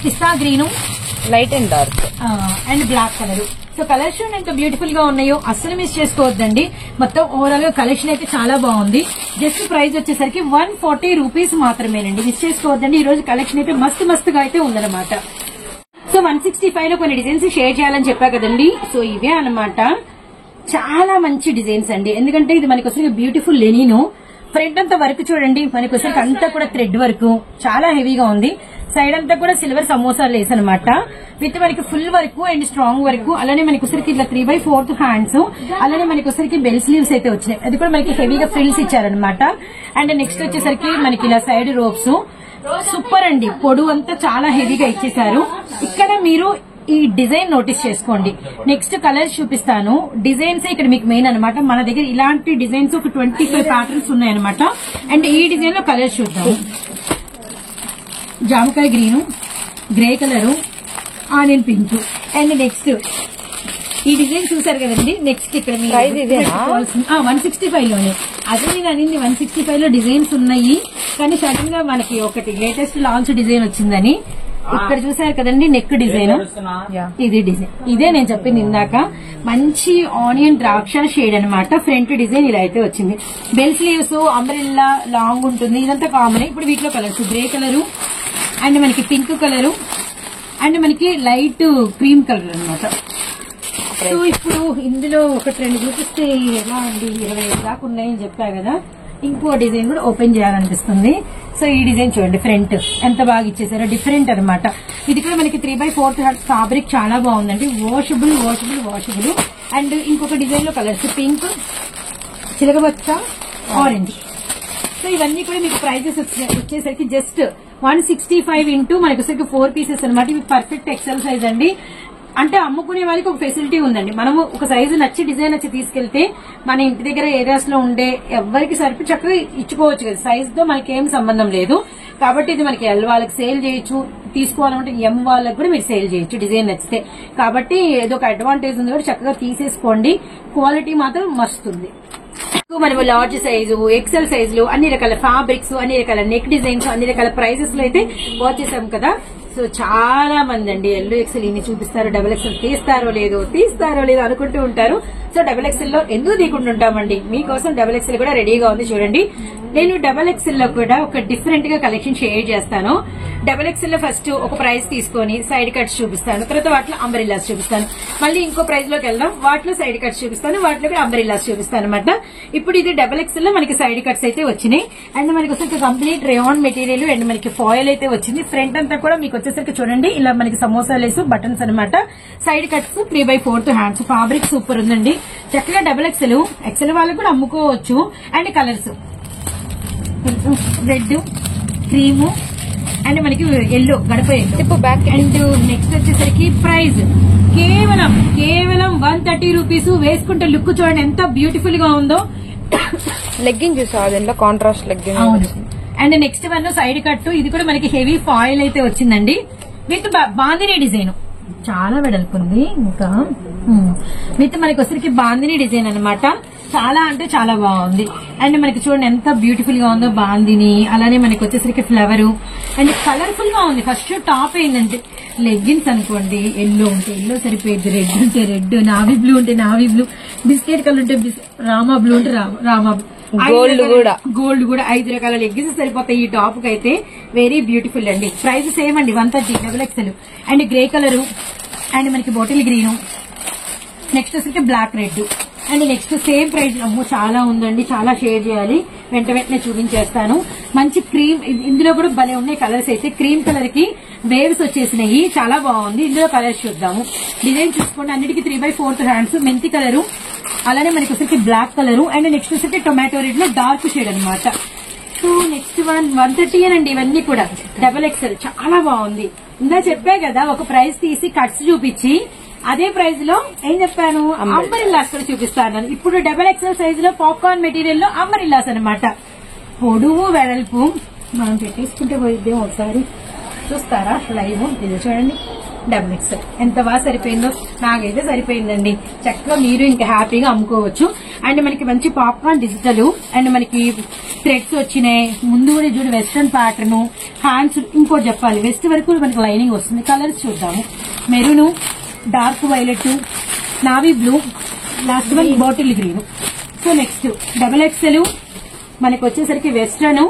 పిస్తా green, light and dark and black colour. So collection ఎంత బ్యూటిఫుల్ గా ఉన్నాయో అస్సలు మిస్ చేసుకోవద్దండి. మొత్తం ఓవరాల్ గా కలెక్షన్ అయితే చాలా బాగుంది. జస్ట్ ప్రైస్ వచ్చేసరికి 140 రూపీస్ మాత్రమేనండి. మిస్ చేసుకోవద్దండి. ఈ రోజు కలెక్షన్ అయితే మస్తుగా అయితే ఉందన్నమాట. సో 165 లో కొన్ని డిజైన్స్ షేర్ చేయాలని చెప్పా కదండి. సో ఇవే అనమాట. చాలా మంచి డిజైన్స్ అండి. ఎందుకంటే ఇది మనకి వస్తుంది బ్యూటిఫుల్ లెనిన్. ఫ్రంట్ అంతా వర్క్ చూడండి. మనకి వచ్చరికి అంతా కూడా థ్రెడ్ వర్క్ చాలా హెవీగా ఉంది. సైడ్ అంతా కూడా సిల్వర్ సమోసా లేస్ అనమాట. విత్ మనకి full work and strong work. అలానే మనకి ఒకసారికి ఇట్లా 3/4 హ్యాండ్స్. అలానే మనకి ఒకసారికి బెల్ స్లీవ్స్ అయితే వచ్చినాయి. అది కూడా మనకి హెవీగా ఫ్రిల్స్ ఇచ్చారనమాట. అండ్ నెక్స్ట్ వచ్చేసరికి మనకి ఇలా సైడ్ రోప్స్. సూపర్ అండి. పొడవు అంతా చాలా హెవీగా ఇచ్చేసారు. ఇక్కడ మీరు ఈ డిజైన్ నోటీస్ చేసుకోండి. నెక్స్ట్ కలర్స్ చూపిస్తాను. డిజైన్స్ ఇక్కడ మీకు మెయిన్ అనమాట. మన దగ్గర ఇలాంటి డిజైన్స్ ఒక 25 ప్యాటర్న్స్ ఉన్నాయన్నమాట. అండ్ ఈ డిజైన్ లో కలర్స్ చూద్దాం. జామకాయ green, grey colour, onion pink. And next ఈ డిజైన్ చూసారు కదండి. నెక్స్ట్ ఇక్కడ 165 లోనే. అదే నేను అనింది 165 లో డిజైన్స్ ఉన్నాయి. కానీ సడన్ గా మనకి ఒకటి లేటెస్ట్ లాంచ్ డిజైన్ వచ్చిందని. ఇక్కడ చూసారు కదండి నెక్ డిజైన్. ఇది డిజైన్ ఇదే నేను చెప్పింది ఇందాక. మంచి ఆనియన్ ద్రాక్ష షేడ్ అనమాట. ఫ్రంట్ డిజైన్ ఇలా అయితే వచ్చింది. బెల్ స్లీవ్స్, అంబ్రెల్లా లాంగ్ ఉంటుంది. ఇదంతా కామన్. ఇప్పుడు వీటిలో కలర్స్ గ్రే కలరు అండ్ మనకి పింక్ కలరు అండ్ మనకి లైట్ క్రీమ్ కలర్ అనమాట. సో ఇప్పుడు ఇందులో ఒకటి 2 చూపిస్తే ఎలా అండి 25 దాకా ఉన్నాయని చెప్పా కదా. ఇంకో డిజైన్ కూడా ఓపెన్ చేయాలనిపిస్తుంది. సో ఈ డిజైన్ చూడండి. ఫ్రంట్ ఎంత బాగా ఇచ్చేసారో. డిఫరెంట్ అనమాట. ఇది కూడా మనకి 3/4 ఫ్యాబ్రిక్ చాలా బాగుందండి. Washable washable washable. అండ్ ఇంకొక డిజైన్ లో కలర్స్ పింక్, చిలకబచ్చ, ఆరెంజ్. సో ఇవన్నీ కూడా మీకు ప్రైజెస్ వచ్చేసరికి జస్ట్ 165 ఇంటూ మనకి వచ్చేసరికి 4 పీసెస్ అనమాట. ఇవి పర్ఫెక్ట్ ఎక్సెల్ సైజ్ అండి. అంటే అమ్ముకునే వాళ్ళకి ఒక ఫెసిలిటీ ఉందండి. మనము ఒక సైజు నచ్చి డిజైన్ నచ్చి తీసుకెళ్తే మన ఇంటి దగ్గర ఏరియాస్ లో ఉండే ఎవరికి సరిపి చక్కగా ఇచ్చుకోవచ్చు కదా. సైజ్ తో మనకి ఏం సంబంధం లేదు. కాబట్టి ఇది మనకి ఎల్ వాళ్ళకి సేల్ చేయొచ్చు. తీసుకోవాలంటే ఎం వాళ్ళకి కూడా మీరు సేల్ చేయొచ్చు డిజైన్ నచ్చితే. కాబట్టి ఏదో ఒక అడ్వాంటేజ్ ఉంది కూడా చక్కగా తీసేసుకోండి. క్వాలిటీ మాత్రం మస్తుంది. మనము లార్జ్ సైజు, ఎక్సెల్ సైజులు, అన్ని రకాల ఫ్యాబ్రిక్స్, అన్ని రకాల నెక్ డిజైన్స్, అన్ని రకాల ప్రైజెస్ లో అయితే వాచ్ చేసాం కదా. సో చాలా మంది అండి ఎల్లో ఎక్సెల్ ఇన్ని చూపిస్తారు, డబుల్ ఎక్సెల్ తీస్తారో లేదో అనుకుంటూ ఉంటారు. సో డబుల్ ఎక్సెల్ లో ఎందుకు తీయకుండా ఉంటామండి. మీకోసం డబుల్ ఎక్సెల్ కూడా రెడీగా ఉంది చూడండి. నేను డబుల్ ఎక్సెల్ లో కూడా ఒక డిఫరెంట్ గా కలెక్షన్ షేర్ చేస్తాను. డబుల్ ఎక్సెల్ లో ఫస్ట్ ఒక ప్రైస్ తీసుకొని సైడ్ కట్స్ చూపిస్తాను. తర్వాత వాటిలో అంబ్రెల్లాస్ చూపిస్తాను. మళ్ళీ ఇంకో ప్రైస్ లోకి వెళ్దాం. వాటిలో సైడ్ కట్స్ చూపిస్తాను. వాటిలో అంబ్రెల్లాస్ చూపిస్తాను అనమాట. ఇప్పుడు ఇది డబుల్ ఎక్సెల్ లో మనకి సైడ్ కట్స్ అయితే వచ్చినాయి. అండ్ మనకి వచ్చేసరికి కంప్లీట్ రేయాన్ మెటీరియల్ అండ్ మనకి ఫాయిల్ అయితే వచ్చింది. ఫ్రంట్ అంతా కూడా మీకు వచ్చేసరికి చూడండి ఇలా మనకి సమోసా లేసు బటన్స్ అనమాట. Side cuts 3/4 hands. Fabric super ఉందండి. చక్కగా డబుల్ ఎక్సెల్, ఎక్సెల్ వాళ్ళకి కూడా అమ్ముకోవచ్చు. And colours red, cream and మనకి ఎల్లో, గడప ఎల్లో బ్యాక్. అండ్ నెక్స్ట్ వచ్చేసరికి ప్రైస్ కేవలం 130 రూపీస్. వేసుకుంటే లుక్ చూడండి ఎంత బ్యూటిఫుల్ గా ఉందో. లెగ్గింగ్ చూసా కాంట్రాస్ట్ లెగ్గింగ్. అవును. And next one side cut. ఇది కూడా మనకి హెవీ ఫాయిల్ అయితే వచ్చిందండి. విత్ బాందినీ డిజైన్ చాలా వెడల్పుంది. ఇంకా విత్ మనకి వచ్చరికి బాందినీ డిజైన్ అనమాట. చాలా అంటే చాలా బాగుంది. అండ్ మనకి చూడండి ఎంత బ్యూటిఫుల్ గా ఉందో బాందిని. అలానే మనకి వచ్చేసరికి ఫ్లవర్ అండ్ కలర్ఫుల్ గా ఉంది. ఫస్ట్ టాప్ ఏంటంటే లెగ్గిన్స్ అనుకోండి. ఎల్లో ఉంటే ఎల్లో సరిపోయింది, రెడ్ ఉంటే రెడ్, నావీ బ్లూ ఉంటే నావీ బ్లూ, బిస్కెట్ కలర్ ఉంటే రామా బ్లూ ఉంటే రామా బ్లూ, గోల్డ్ కూడా 5 రకాల లెగ్గిన్స్ సరిపోతాయి ఈ టాప్ కి అయితే. వెరీ బ్యూటిఫుల్ అండి. ప్రైస్ సేమ్ అండి 130 double excel. And grey colour and మనకి బాటిల్ గ్రీను. నెక్స్ట్ వచ్చేసరికి black red. And next same price. అమ్మో చాలా ఉందండి, చాలా షేర్ చేయాలి. వెంటనే చూపించేస్తాను. మంచి క్రీమ్, ఇందులో కూడా భలే ఉన్నాయి కలర్స్ అయితే. క్రీమ్ కలర్ కి వేవ్స్ వచ్చేసినాయి, చాలా బాగుంది. ఇందులో కలర్స్ చూద్దాము. డిజైన్ చూసుకోండి. అన్నిటికీ 3/4 హ్యాండ్స్. మెంతి కలరు, అలానే మనకి వచ్చేసి బ్లాక్ కలరు. అండ్ నెక్స్ట్ వచ్చేసి టొమాటో రెడ్ లో డార్క్ షేడ్ అనమాట. సో నెక్స్ట్ 130 అండి. ఇవన్నీ కూడా డబల్ ఎక్సెల్ చాలా బాగుంది. ఇందా చెప్పా కదా ఒక ప్రైస్ తీసి కట్స్ చూపించి అదే ప్రైస్ లో ఏం చెప్పాను, అంబరిల్లాస్ కూడా చూపిస్తాను. ఇప్పుడు డబల్ ఎక్సెల్ సైజ్ లో పాప్కార్న్ మెటీరియల్ లో అంబరిల్లాస్ అనమాట. పొడువు వెడల్పు మనం పెట్టేసుకుంటే పోయిద్దే. ఒకసారి చూస్తారా లైవ్? ఇది చూడండి డబుల్ ఎక్సెల్ ఎంత బాగా సరిపోయిందో. నాకైతే సరిపోయిందండి. చక్కగా మీరు ఇంకా హ్యాపీగా అమ్ముకోవచ్చు. అండ్ మనకి మంచి పాప్కార్న్ డిజిటల్ అండ్ మనకి థ్రెడ్స్ వచ్చినాయి. ముందు కూడా చూడు వెస్ట్రన్ ప్యాటర్న్. హ్యాండ్స్ ఇంకోటి చెప్పాలి, వెస్ట్ వరకు మనకి లైనింగ్ వస్తుంది. కలర్స్ చూద్దాము. Maroon, dark violet, navy blue, last one bottle green. So next double excel మనకి వచ్చేసరికి వెస్ట్రన్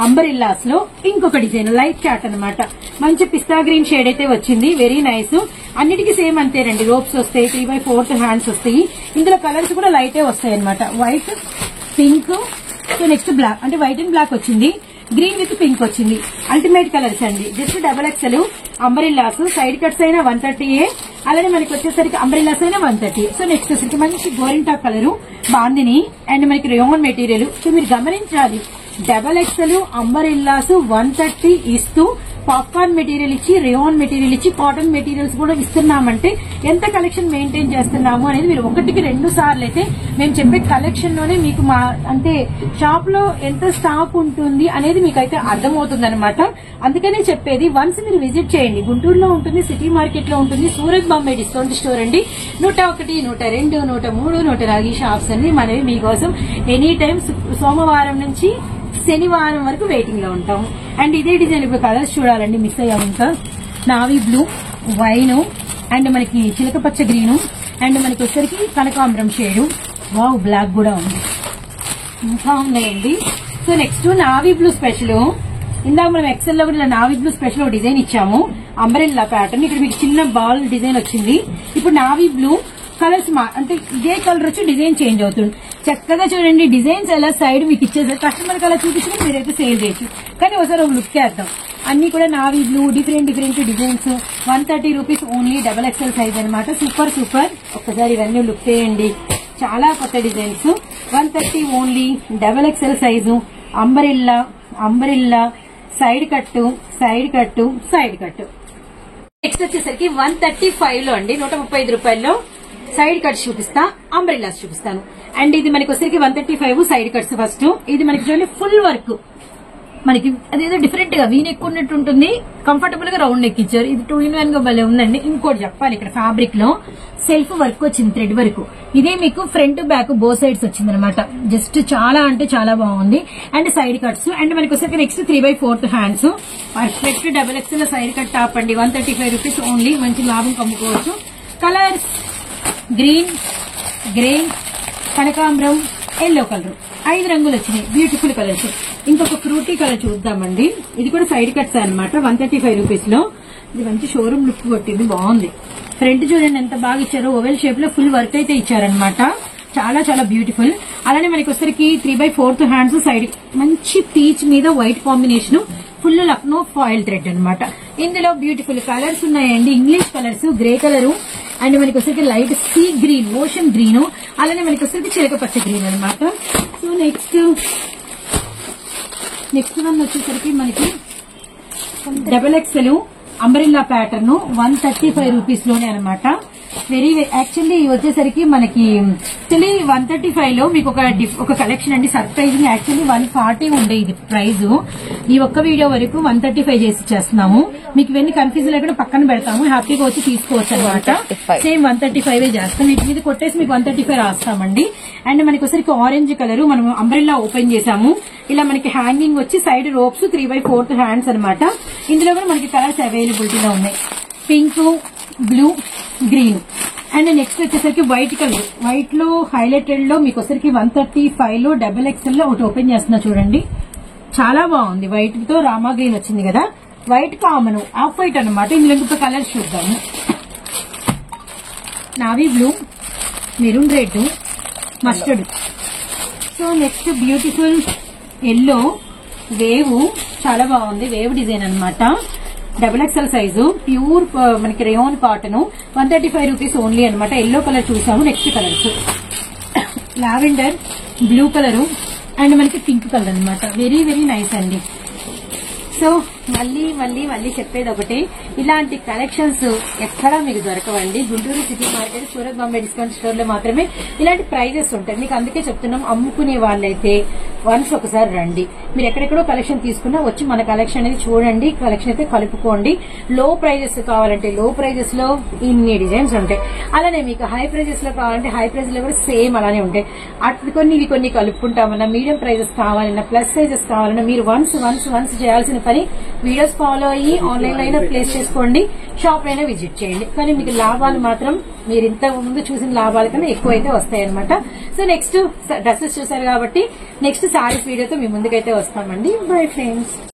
అంబరిల్లాస్ లో ఇంకొక డిజైన్ లైట్ చాట్ అనమాట. మంచి పిస్తా గ్రీన్ షేడ్ అయితే వచ్చింది. Very nice. అన్నిటికీ సేమ్ అంతేనండి. రోప్స్ వస్తాయి, 3/4 హ్యాండ్స్ వస్తాయి. ఇందులో కలర్స్ కూడా లైటే వస్తాయి అనమాట. White, pink, so next black. అంటే వైట్ అండ్ బ్లాక్ వచ్చింది. గ్రీన్ విత్ పింక్ వచ్చింది. అల్టిమేట్ కలర్స్ అండి. Just double excel umbrellas, side cuts అయినా 130, అలానే మనకి వచ్చేసరికి అంబ్రెల్లాస్ అయినా 130. సో నెక్స్ట్ వచ్చేసరికి మంచి గోరింటాక్ కలర్ బాందిని అండ్ మనకి రేయాన్ మెటీరియల్. సో మీరు గమనించాలి, డబల్ ఎక్సెల్ అంబ్రెల్లాస్ 130 ఇస్తూ పాప్కార్న్ మెటీరియల్ ఇచ్చి, రేయాన్ మెటీరియల్ ఇచ్చి, కాటన్ మెటీరియల్స్ కూడా ఇస్తున్నామంటే ఎంత కలెక్షన్ మెయింటైన్ చేస్తున్నాము అనేది మీరు 1-2 సార్లు అయితే మేము చెప్పే కలెక్షన్ లోనే మీకు మా అంటే షాప్ లో ఎంత స్టాక్ ఉంటుంది అనేది మీకు అయితే అర్థమవుతుంది అనమాట. అందుకనే చెప్పేది, వన్స్ మీరు విజిట్ చేయండి. గుంటూరులో ఉంటుంది, సిటీ మార్కెట్ లో ఉంటుంది, సూరత్ బాంబే డిస్కౌంట్ స్టోర్ అండి. 101, 102, 103, 104 షాప్స్ అండి మనవి మీకోసం. ఎనీ టైం సోమవారం నుంచి శనివారం వరకు వెయిటింగ్ లో ఉంటాం. అండ్ ఇదే డిజైన్ ఇప్పుడు కలర్స్ చూడాలండి, మిస్ అయ్యాము ఇంకా. నావీ బ్లూ, వైన్ అండ్ మనకి చిలక పచ్చ గ్రీన్ అండ్ మనకి వచ్చరికి కనకాంబరం షేడు, వావ్ బ్లాక్ కూడా ఉంది, ఇంకా ఉన్నాయండి. So next navy blue special. ఇందాక మనం ఎక్సెల్ లో కూడా ఇలా నావీ బ్లూ స్పెషల్ డిజైన్ ఇచ్చాము, అంబ్రెల్లా ప్యాటర్న్. ఇక్కడ మీకు చిన్న బాల్ డిజైన్ వచ్చింది. ఇప్పుడు నావీ బ్లూ కలర్స్ అంటే ఇదే కలర్ వచ్చి డిజైన్ చేంజ్ అవుతుంది. చక్కగా చూడండి, డిజైన్స్ ఎలా సైడ్ మీకు ఇచ్చేసారు. కస్టమర్ అలా చూపించిన మీరైతే సేల్ చేయొచ్చు. కానీ ఒకసారి ఒక లుక్ వేద్దాం. అన్ని కూడా navy blue, different designs. 130 rupees only, double XL size అనమాట. Super super. ఒక్కసారి ఇవన్నీ లుక్ చేయండి, చాలా కొత్త designs. 130 only, double XL size, umbrella, side cut. Next వచ్చేసరికి 135 లో అండి, 135 రూపాయల్లో సైడ్ కట్స్ చూపిస్తా, అంబ్రెల్లాస్ చూపిస్తాను. అండ్ ఇది మనకి వచ్చేసరికి 135 సైడ్ కట్స్. ఫస్ట్ ఇది మనకి చూడండి ఫుల్ వర్క్, మనకి అదేదో డిఫరెంట్ గా వీ నెక్ ఉన్నట్టు ఉంటుంది, కంఫర్టబుల్ గా రౌండ్ నెక్ ఇచ్చారు. ఇది 2 in 1 గా భలే ఉందండి. ఇంకోటి చెప్పాలి, ఇక్కడ ఫ్యాబ్రిక్ లో సెల్ఫ్ వర్క్ వచ్చింది, థ్రెడ్ వర్క్. ఇదే మీకు ఫ్రంట్ బ్యాక్ బో సైడ్స్ వచ్చింది అనమాట. జస్ట్ చాలా అంటే చాలా బాగుంది. And side cuts. అండ్ మనకి వచ్చేసరికి next 3/4 hands. Perfect double X side cut top అండి. 135 రూపీస్ ఓన్లీ. మంచి లాభం కమ్ముకోవచ్చు. కలర్స్ గ్రీన్, గ్రే, కనకాంబరం, ఎల్లో కలర్, 5 రంగులు వచ్చినాయి. Beautiful colours. ఇంకొక ఫ్రూటీ కలర్ చూద్దామండి. ఇది కూడా సైడ్ కట్స్ అనమాట. 135 రూపీస్ లో. ఇది మంచి షోరూమ్ లుక్ కొట్టింది, బాగుంది. ఫ్రంట్ చూడండి ఎంత బాగా ఇచ్చారో, ఓవెల్ షేప్ లో ఫుల్ వర్క్ అయితే ఇచ్చారనమాట. చాలా చాలా బ్యూటిఫుల్. అలానే మనకి వచ్చరికి 3/4 హ్యాండ్స్. సైడ్ మంచి పీచ్ మీద white combination, full Lucknow foil thread అనమాట. ఇందులో బ్యూటిఫుల్ కలర్స్ ఉన్నాయండి. English colours, grey colour and మనకి వచ్చరికి light sea green, ocean green, అలానే మనకి వచ్చరికి చిలక పచ్చ గ్రీన్ అనమాట. సో నెక్స్ట్ వన్ వచ్చేసరికి మనకి double excel umbrella pattern 135 rupees లోనే అనమాట. వెరీ యాక్చువల్లీ వచ్చేసరికి మనకి 135 లో మీకు ఒక కలెక్షన్ అండి, సర్ప్రైజింగ్. యాక్చువల్లీ 140 ఉండే ఇది ప్రైజ్. ఈ ఒక్క వీడియో వరకు 135 చేసి ఇచ్చేస్తున్నాము. మీకు ఇవన్నీ కన్ఫ్యూజ్ లేకుండా పక్కన పెడతాము, హ్యాపీగా వచ్చి తీసుకోవచ్చు అనమాట. సేమ్ 135 చేస్తాం. వీటి మీద కొట్టేసి మీకు 135 రాస్తామండి. అండ్ మనకి వచ్చరికి ఆరెంజ్ కలర్, మనం అంబ్రెల్లా ఓపెన్ చేసాము. ఇలా మనకి హ్యాంగింగ్ వచ్చి సైడ్ రోప్స్, 3/4 హ్యాండ్స్ అనమాట. ఇందులో కూడా మనకి కలర్స్ అవైలబిలిటీలో ఉన్నాయి. Pink, blue, green. And next వచ్చేసరికి వైట్ కలర్. వైట్ లో హైలైటెడ్ లో మీకు వచ్చరికి 135 లో డబల్ ఎక్స్ఎల్ లో ఒకటి ఓపెన్ చేస్తున్నా చూడండి, చాలా బాగుంది. వైట్ తో రామా గ్రీన్ వచ్చింది కదా, వైట్ కామన్, ఆఫ్ వైట్ అనమాట. ఇందులో ఇంకొక కలర్స్ చూద్దాము. Navy blue, maroon red, mustard. So next beautiful yellow wave, చాలా బాగుంది. వేవ్ డిజైన్ అనమాట. డబుల్ ఎక్స్ఎల్ సైజు, ప్యూర్ మనకి రేయాన్ కాటన్. 135 రూపీస్ ఓన్లీ అనమాట. ఎల్లో కలర్ చూసాము. Next colours lavender, blue colour and మనకి పింక్ కలర్ అనమాట. Very very nice అండి. So మళ్ళీ చెప్పేది ఒకటి, ఇలాంటి కలెక్షన్స్ ఎక్కడా మీకు దొరకవండి. Guntur city market, Surat Bombay discount store లో మాత్రమే ఇలాంటి ప్రైజెస్ ఉంటాయి. మీకు అందుకే చెప్తున్నాం, అమ్ముకునే వాళ్ళైతే వన్స్ ఒకసారి రండి. మీరు ఎక్కడెక్కడో కలెక్షన్ తీసుకున్నా వచ్చి మన కలెక్షన్ అనేది చూడండి, కలెక్షన్ అయితే కలుపుకోండి. లో ప్రైజెస్ కావాలంటే లో ప్రైజెస్ లో ఇన్ని డిజైన్స్ ఉంటాయి. అలానే మీకు హై ప్రైజెస్ లో కావాలంటే హై ప్రైజెస్ లో కూడా సేమ్ అలానే ఉంటాయి. అటు కొన్ని కలుపుకుంటామన్నా, మీడియం ప్రైజెస్ కావాలన్నా, ప్లస్ సైజెస్ కావాలన్నా మీరు వన్స్ చేయాల్సిన పని వీడియోస్ ఫాలో అయ్యి ఆన్లైన్ లో అయినా ప్లేస్ చేసుకోండి, షాప్ అయినా విజిట్ చేయండి. కానీ మీకు లాభాలు మాత్రం మీరు ఇంత ముందు చూసిన లాభాల కన్నా ఎక్కువ అయితే వస్తాయన్నమాట. సో నెక్స్ట్ డ్రెస్సెస్ చూసారు కాబట్టి నెక్స్ట్ సారీస్ వీడియోతో మీ ముందుకైతే వస్తామండి. Bye friends.